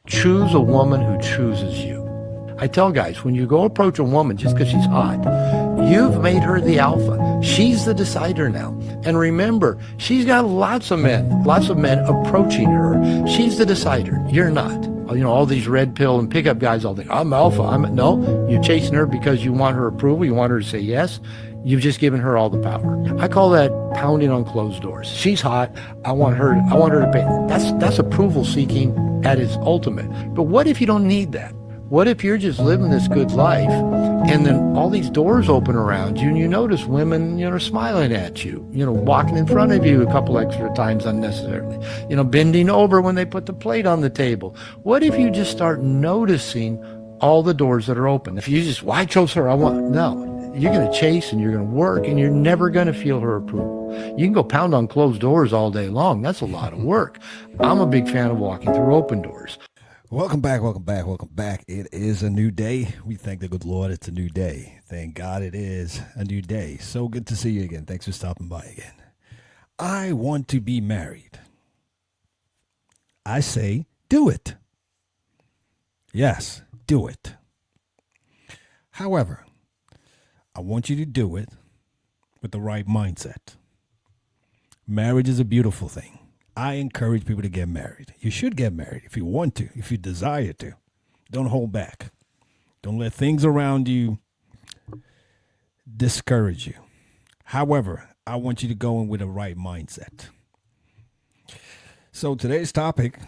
Choose a woman who chooses you. I tell guys, when you go approach a woman just because she's hot, you've made her the alpha. She's the decider now. And remember, she's got lots of men approaching her. She's the decider. You're not. You know, all these red pill and pickup guys all think, I'm alpha. No, you're chasing her because you want her approval. You want her to say yes. You've just given her all the power. I call that pounding on closed doors. She's hot. I want her to pay. That's approval seeking at its ultimate. But what if you don't need that? What if you're just living this good life and then all these doors open around you and you notice women, smiling at you, walking in front of you a couple extra times unnecessarily, bending over when they put the plate on the table. What if you just start noticing all the doors that are open? If you just, I chose her, no, you're going to chase and you're going to work and you're never going to feel her approval. You can go pound on closed doors all day long. That's a lot of work. I'm a big fan of walking through open doors. Welcome back. It is a new day. We thank the good Lord it's a new day. Thank God it is a new day. So good to see you again. Thanks for stopping by again. I want to be married. I say, do it. Yes, do it. However, I want you to do it with the right mindset. Marriage is a beautiful thing. I encourage people to get married. You should get married if you want to, if you desire to. Don't hold back. Don't let things around you discourage you. However, I want you to go in with the right mindset. So today's topic,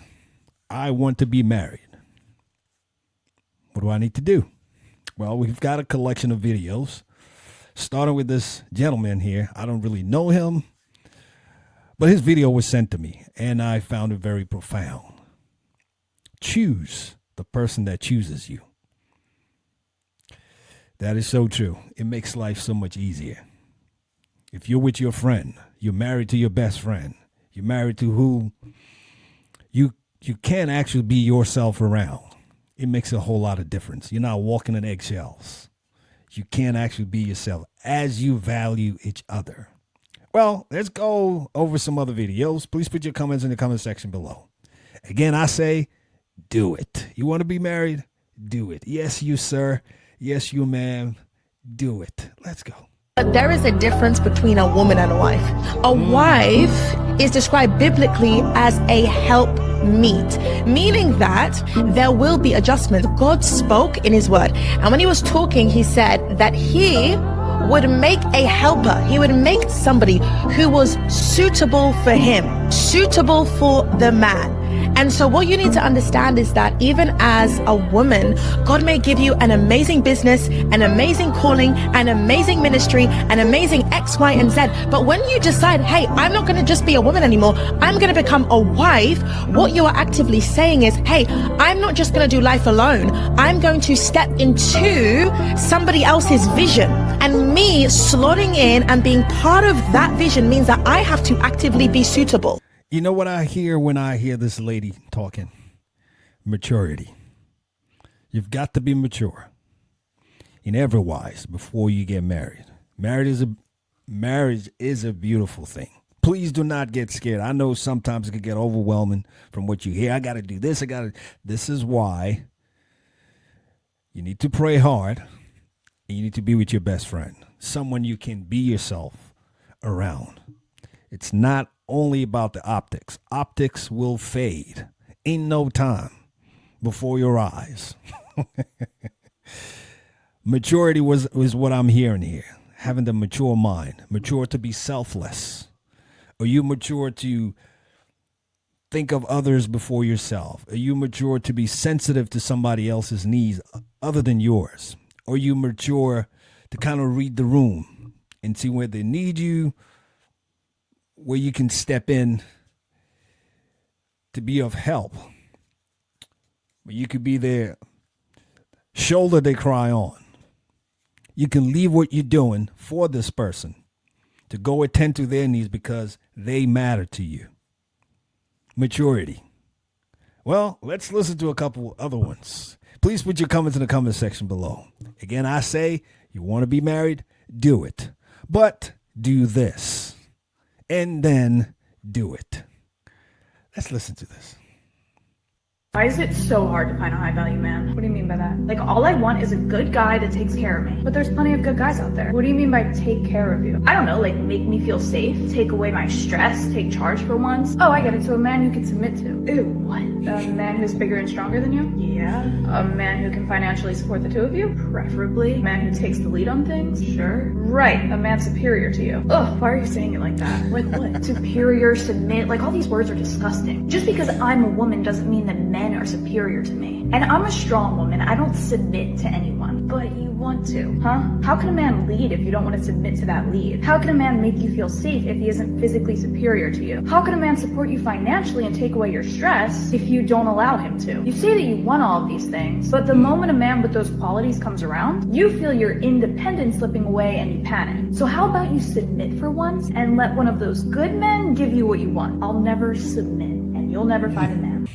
I want to be married. What do I need to do? Well, we've got a collection of videos, starting with this gentleman here. I don't really know him, but his video was sent to me, and I found it very profound. Choose the person that chooses you. That is so true. It makes life so much easier. If you're with your friend, you're married to your best friend, you're married to who you can't actually be yourself around. It makes a whole lot of difference. You're not walking on eggshells. You can't actually be yourself as you value each other. Well, let's go over some other videos. Please put your comments in the comment section below. Again, I say, do it. You want to be married? Do it. Yes, you, sir. Yes, you, ma'am. Do it. Let's go. There is a difference between a woman and a wife. A wife is described biblically as a helpmeet, meaning that there will be adjustments. God spoke in his word. And when he was talking, he said that he would make a helper. He would make somebody who was suitable for him, suitable for the man. And so what you need to understand is that even as a woman, God may give you an amazing business, an amazing calling, an amazing ministry, an amazing X, Y, and Z. But when you decide, hey, I'm not going to just be a woman anymore, I'm going to become a wife, what you are actively saying is, hey, I'm not just going to do life alone. I'm going to step into somebody else's vision. And me slotting in and being part of that vision means that I have to actively be suitable. You know what I hear when I hear this lady talking? Maturity. You've got to be mature in every wise before you get married. Marriage is a beautiful thing. Please do not get scared. I know sometimes it can get overwhelming from what you hear. I got to do this. This is why you need to pray hard and you need to be with your best friend, someone you can be yourself around. It's not only about the optics. Optics will fade in no time before your eyes. Maturity was what I'm hearing here. Having the mature mind, mature to be selfless. Are you mature to think of others before yourself? Are you mature to be sensitive to somebody else's needs other than yours? Are you mature to kind of read the room and see where they need you, where you can step in to be of help, where you could be their shoulder they cry on. You can leave what you're doing for this person to go attend to their needs because they matter to you. Maturity. Well, let's listen to a couple other ones. Please put your comments in the comment section below. Again, I say, you want to be married? Do it. But do this. And then do it. Let's listen to this. Why is it so hard to find a high value man? What do you mean by that? Like, all I want is a good guy that takes care of me. But there's plenty of good guys out there. What do you mean by take care of you? I don't know, like make me feel safe, take away my stress, take charge for once. Oh, I get it. So a man you can submit to. Ew, what? A man who's bigger and stronger than you? Yeah. A man who can financially support the two of you? Preferably. A man who takes the lead on things? Sure. Right, a man superior to you. Ugh, why are you saying it like that? Like what? Superior, submit, like all these words are disgusting. Just because I'm a woman doesn't mean that men are superior to me. And I'm a strong woman. I don't submit to anyone. But you want to, huh? How can a man lead if you don't want to submit to that lead? How can a man make you feel safe if he isn't physically superior to you? How can a man support you financially and take away your stress if you don't allow him to? You say that you want all of these things, but the moment a man with those qualities comes around, you feel your independence slipping away and you panic. So how about you submit for once and let one of those good men give you what you want? I'll never submit, and you'll never find a man.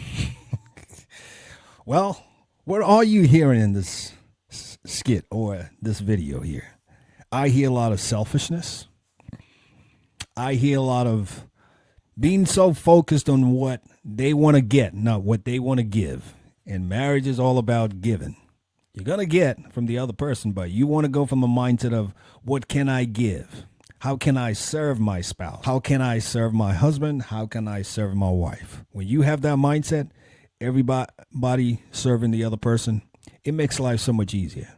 Well, what are you hearing in this skit or this video here? I hear a lot of selfishness. I hear a lot of being so focused on what they want to get, not what they want to give. And marriage is all about giving. You're going to get from the other person, but you want to go from a mindset of what can I give? How can I serve my spouse? How can I serve my husband? How can I serve my wife? When you have that mindset, everybody serving the other person, it makes life so much easier.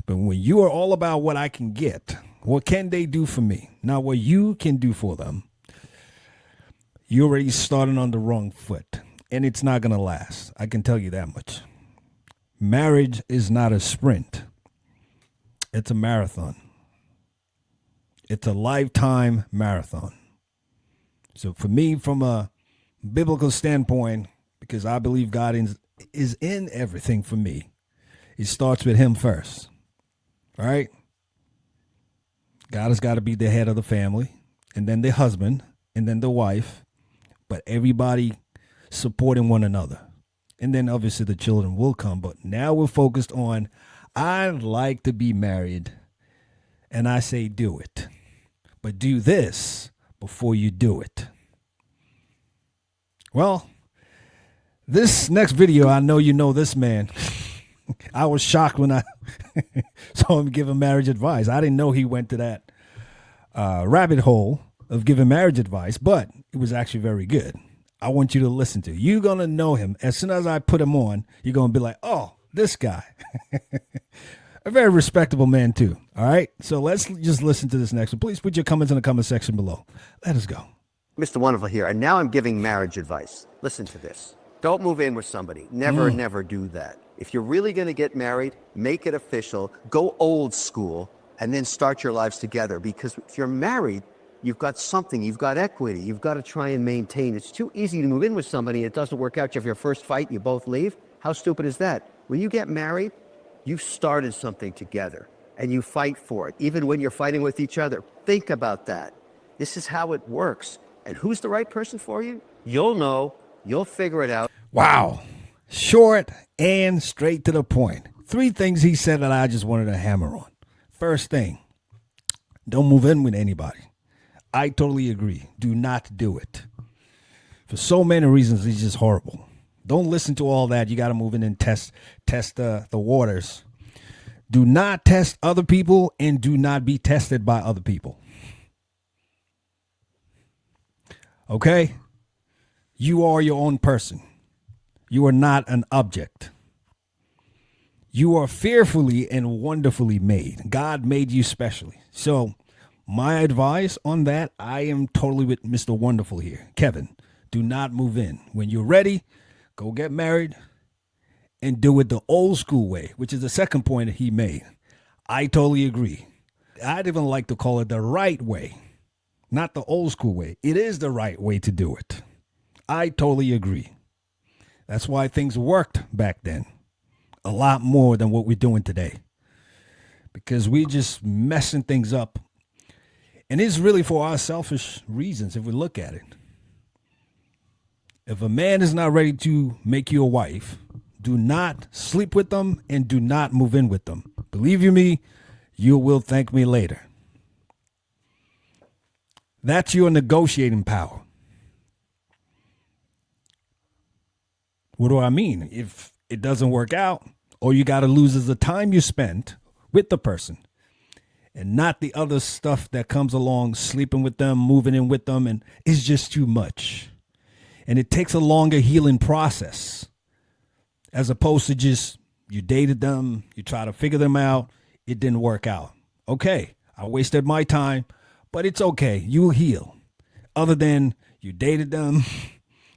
But when you are all about what I can get, what can they do for me, not what you can do for them, you're already starting on the wrong foot, and it's not going to last. I can tell you that much. Marriage is not a sprint. It's a marathon. It's a lifetime marathon. So for me, from a biblical standpoint, because I believe God is in everything for me, it starts with him first. All right? God has got to be the head of the family, and then the husband, and then the wife, but everybody supporting one another. And then obviously the children will come, but now we're focused on, I'd like to be married, and I say do it. But do this before you do it. Well, this next video, I know you know this man. I was shocked when I saw him giving marriage advice. I didn't know he went to that rabbit hole of giving marriage advice, but it was actually very good. I want you to listen to it. You're going to know him. As soon as I put him on, you're going to be like, oh, this guy. A very respectable man, too. All right? So let's just listen to this next one. Please put your comments in the comment section below. Let us go. Mr. Wonderful here, and now I'm giving marriage advice. Listen to this. Don't move in with somebody. Never, never do that. If you're really going to get married, make it official. Go old school, and then start your lives together. Because if you're married, you've got something. You've got equity. You've got to try and maintain. It's too easy to move in with somebody. It doesn't work out. You have your first fight, you both leave. How stupid is that? When you get married, you've started something together, and you fight for it. Even when you're fighting with each other, think about that. This is how it works. And who's the right person for you? You'll know. You'll figure it out. Wow. Short and straight to the point. 3 things he said that I just wanted to hammer on. First thing, don't move in with anybody. I totally agree. Do not do it. For so many reasons, it's just horrible. Don't listen to all that. You got to move in and test the waters. Do not test other people, and do not be tested by other people. Okay? You are your own person. You are not an object. You are fearfully and wonderfully made. God made you specially. So my advice on that, I am totally with Mr. Wonderful here. Kevin, do not move in. When you're ready, go get married and do it the old school way, which is the second point he made. I totally agree. I'd even like to call it the right way, not the old school way. It is the right way to do it. I totally agree. That's why things worked back then a lot more than what we're doing today, because we're just messing things up. And it's really for our selfish reasons if we look at it. If a man is not ready to make you a wife, do not sleep with them and do not move in with them. Believe you me, you will thank me later. That's your negotiating power. What do I mean? If it doesn't work out, all you got to lose is the time you spent with the person and not the other stuff that comes along, sleeping with them, moving in with them, and it's just too much. And it takes a longer healing process as opposed to just you dated them, you try to figure them out, it didn't work out. Okay, I wasted my time, but it's okay. You'll heal. Other than you dated them,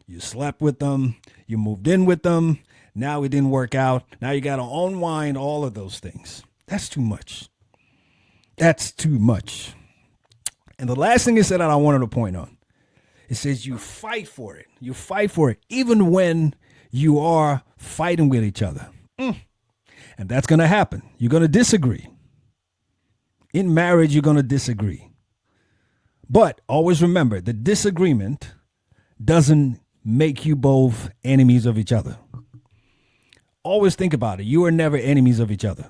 you slept with them, you moved in with them, now it didn't work out. Now you got to unwind all of those things. That's too much. That's too much. And the last thing it said that I wanted to point on, it says you fight for it. You fight for it even when you are fighting with each other. And that's going to happen. You're going to disagree. In marriage, you're going to disagree. But always remember, the disagreement doesn't make you both enemies of each other. Always think about it. You are never enemies of each other.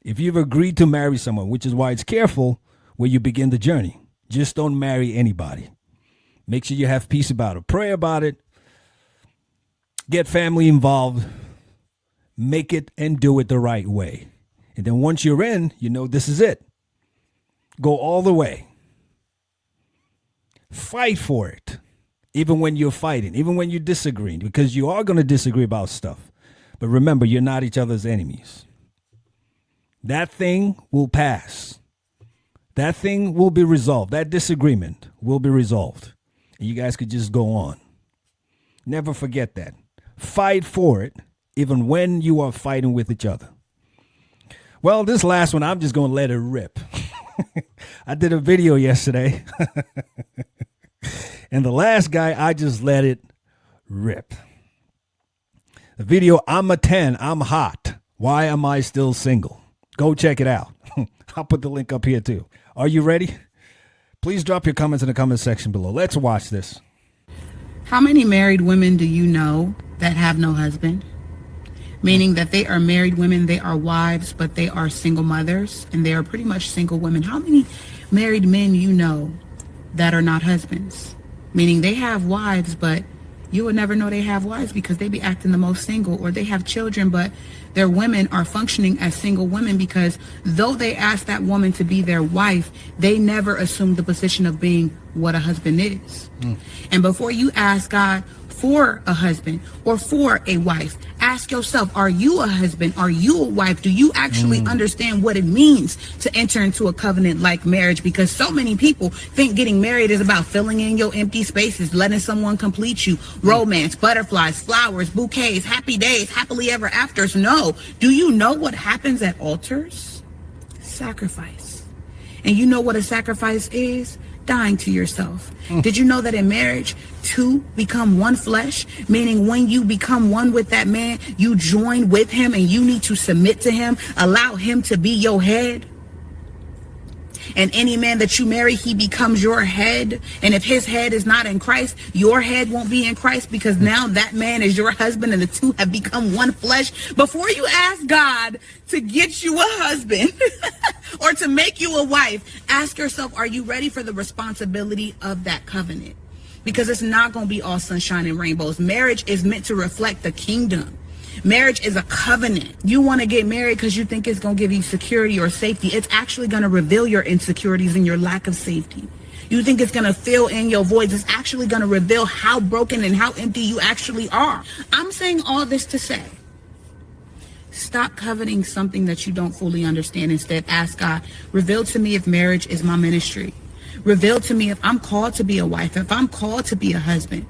If you've agreed to marry someone, which is why it's careful where you begin the journey, just don't marry anybody. Make sure you have peace about it. Pray about it. Get family involved. Make it and do it the right way. And then once you're in, you know this is it. Go all the way. Fight for it. Even when you're fighting, even when you're disagreeing, because you are going to disagree about stuff. But remember, you're not each other's enemies. That thing will pass. That thing will be resolved. That disagreement will be resolved. And you guys could just go on. Never forget that. Fight for it, even when you are fighting with each other. Well, this last one, I'm just going to let it rip. I did a video yesterday. And the last guy, I just let it rip. The video, I'm a 10, I'm hot. Why am I still single? Go check it out. I'll put the link up here too. Are you ready? Please drop your comments in the comment section below. Let's watch this. How many married women do you know that have no husband? Meaning that they are married women, they are wives, but they are single mothers, and they are pretty much single women. How many married men you know that are not husbands? Meaning they have wives, but you would never know they have wives because they be acting the most single, or they have children, but their women are functioning as single women because though they ask that woman to be their wife, they never assume the position of being what a husband is. And before you ask God for a husband or for a wife, ask yourself, are you a husband? Are you a wife? Do you actually understand what it means to enter into a covenant like marriage? Because so many people think getting married is about filling in your empty spaces, letting someone complete you, romance, butterflies, flowers, bouquets, happy days, happily ever afters. No. Do you know what happens at altars? Sacrifice. And you know what a sacrifice is? Dying to yourself. Did you know that in marriage, two become one flesh? Meaning when you become one with that man, you join with him and you need to submit to him, allow him to be your head. And any man that you marry, he becomes your head. And if his head is not in Christ, your head won't be in Christ, because now that man is your husband and the two have become one flesh. Before you ask God to get you a husband or to make you a wife, ask yourself, are you ready for the responsibility of that covenant? Because it's not going to be all sunshine and rainbows. Marriage is meant to reflect the kingdom. Marriage is a covenant. You want to get married because you think it's going to give you security or safety. It's actually going to reveal your insecurities and your lack of safety. You think it's going to fill in your voids. It's actually going to reveal how broken and how empty you actually are. I'm saying all this to say, stop coveting something that you don't fully understand. Instead, ask God, reveal to me if marriage is my ministry. Reveal to me if I'm called to be a wife, if I'm called to be a husband.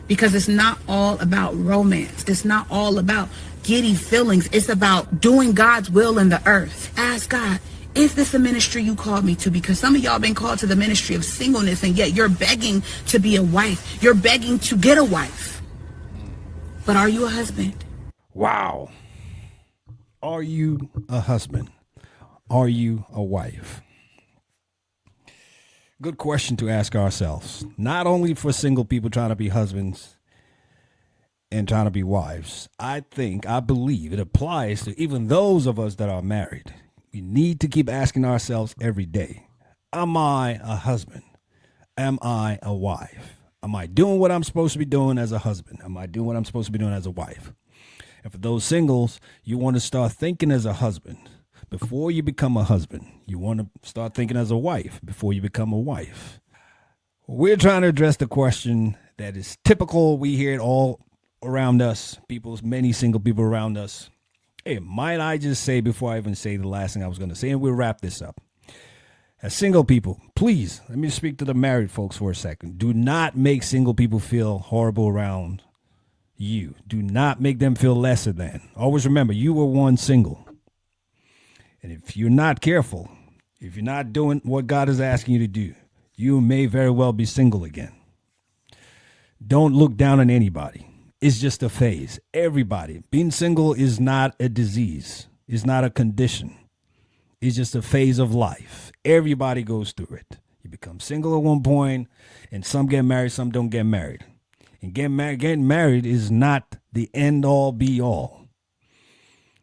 Because it's not all about romance. It's not all about giddy feelings. It's about doing God's will in the earth. Ask God, is this a ministry you called me to? Because some of y'all been called to the ministry of singleness, and yet you're begging to be a wife. You're begging to get a wife. But are you a husband? Wow. Are you a husband? Are you a wife? Good question to ask ourselves. Not only for single people trying to be husbands and trying to be wives. I believe it applies to even those of us that are married. We need to keep asking ourselves every day, am I a husband? Am I a wife? Am I doing what I'm supposed to be doing as a husband? Am I doing what I'm supposed to be doing as a wife? And for those singles, you want to start thinking as a husband before you become a husband. You want to start thinking as a wife before you become a wife. We're trying to address the question that is typical. We hear it all around us, many single people around us. Hey, might I just say before I even say the last thing I was going to say, and we'll wrap this up. As single people, please, let me speak to the married folks for a second. Do not make single people feel horrible around you. Do not make them feel lesser than. Always remember, you were once single. And if you're not careful, if you're not doing what God is asking you to do, you may very well be single again. Don't look down on anybody. It's just a phase. Everybody. Being single is not a disease. It's not a condition. It's just a phase of life. Everybody goes through it. You become single at one point, and some get married, some don't get married. And getting married is not the end all be all.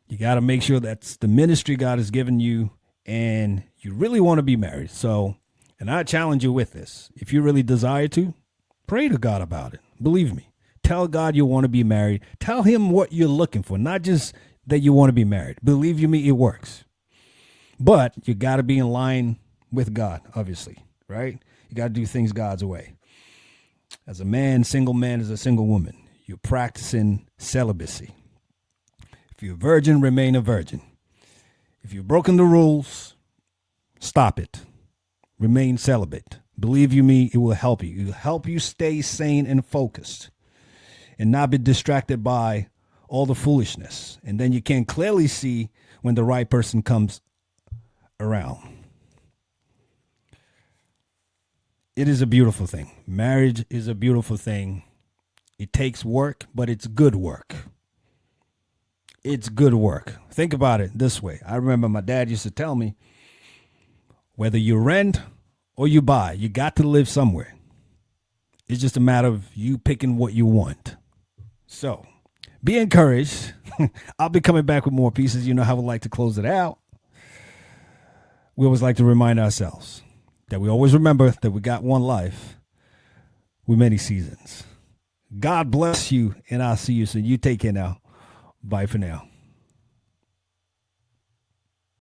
You got to make sure that's the ministry God has given you, and you really want to be married. So, and I challenge you with this. If you really desire to, pray to God about it. Believe me. Tell God you want to be married. Tell him what you're looking for, not just that you want to be married. Believe you me, it works. But you got to be in line with God, obviously, right? You got to do things God's way. As a man, single man is a single woman. You're practicing celibacy. If you're a virgin, remain a virgin. If you've broken the rules, stop it. Remain celibate. Believe you me, it will help you. It will help you stay sane and focused and not be distracted by all the foolishness. And then you can clearly see when the right person comes around. It is a beautiful thing. Marriage is a beautiful thing. It takes work, but it's good work. It's good work. Think about it this way. I remember my dad used to tell me, whether you rent or you buy, you got to live somewhere. It's just a matter of you picking what you want. So be encouraged. I'll be coming back with more pieces. You know how we like to close it out. We always like to remind ourselves that we always remember that we got one life with many seasons. God bless you, and I'll see you soon. You take care now. Bye for now.